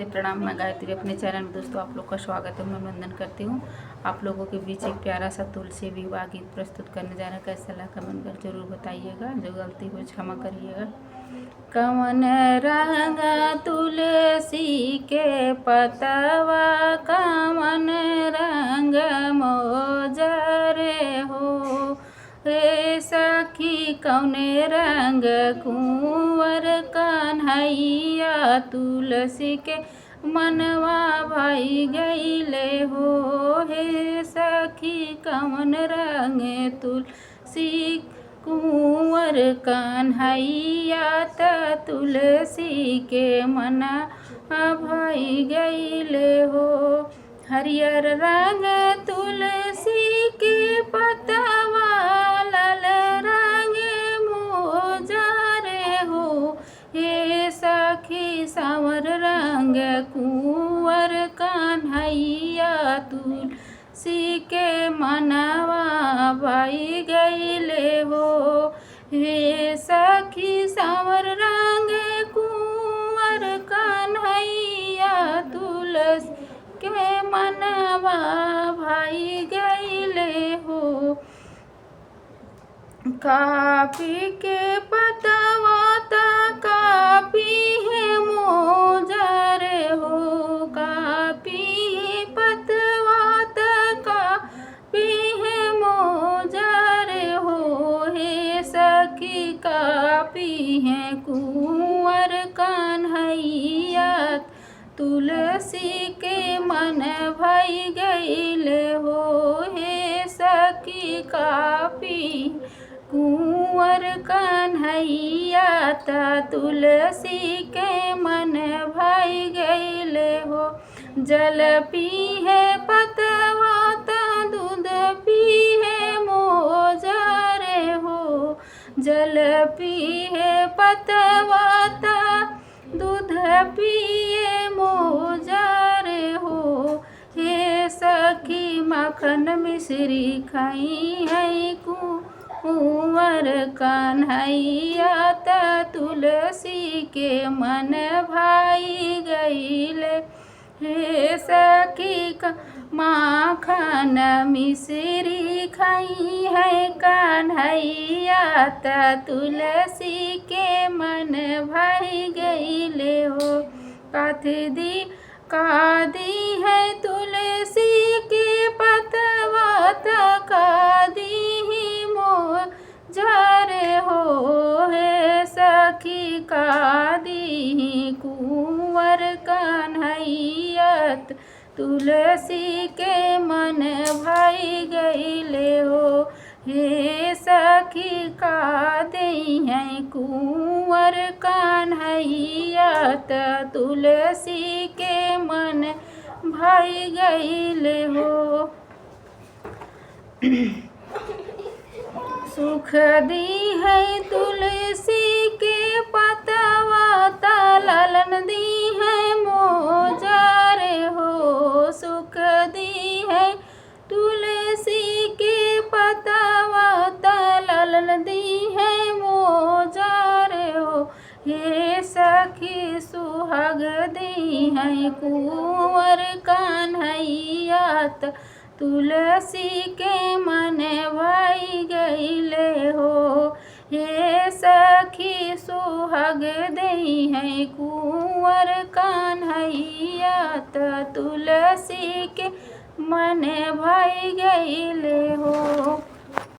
प्रणाम। मैं गायत्री अपने चैनल में दोस्तों आप लोग का स्वागत है, मैं वंदन करती हूँ। आप लोगों के बीच एक प्यारा सा तुलसी विवाह गीत प्रस्तुत करने जा रहा है। कैसा लगा कमेंट कर जरूर बताइएगा, जो गलती हो क्षमा करिएगा। कवन रंग तुलसी के पतवा, कवन रंग मोजरे हो, रे सखी कौने रंग कुंवर कन्हैया तुलसी के मनवा भाई गईले हो। हे सखी कौन रंग तुलसी कुंवर कन्हैया तुलसी के मना भाई गईले हो। हरियर रंग तुलसी के पतवा, लाल रंग मोजरे हो, हे सखी सांवर रंग कुंवर कन्हैया तुलसी के मनवा भाई गईले हो। हे सखी सांवर रंग कुंवर कन्हैया तुलसी के मनवा भाई गईले हो। कापी के पतवा ता कापी है मोजरे हो, कापी पतवा ता कापी है मोजरे हो, हे सखी कापी है कुंवर कन्हैया तुलसी के मन भाई गईले हो। हे सखी कापी कुंवर कन्हैया तुलसी के मन भाई गईले हो। जल पी है पतवा ता दूध पी है मोजरे हो, जल पी है पतवा ता दूध पिए मोजरे हो। हे सखी माखन मिश्री खाई है कुंवर कन्हैया तुलसी के मन भाई गईले। हे सखी माखन मिश्री खाई है कन्हैया तुलसी के मन भाई गईले हो। कादी है तुलसी के पतवा कादी मोजरे हो, हे सखी कादी कुंवर कन्हैया तुलसी के मन भाई गईले हो। हे सखी कादी है कुंवर कन्हैया तुलसी के मन भाई गईले हो। सुख दी है तुलसी के पतवा ता लालन दी है मोजरे हो, सुख दी है तुलसी के पतवा ता लालन दी है मोजरे हो। हे सखी सुहाग दी है कुंवर कन्हैया तुलसी के मन भाई गईले हो। हे सखी सुहाग दी है कुंवर कन्हैया तुलसी के मन भाई गईले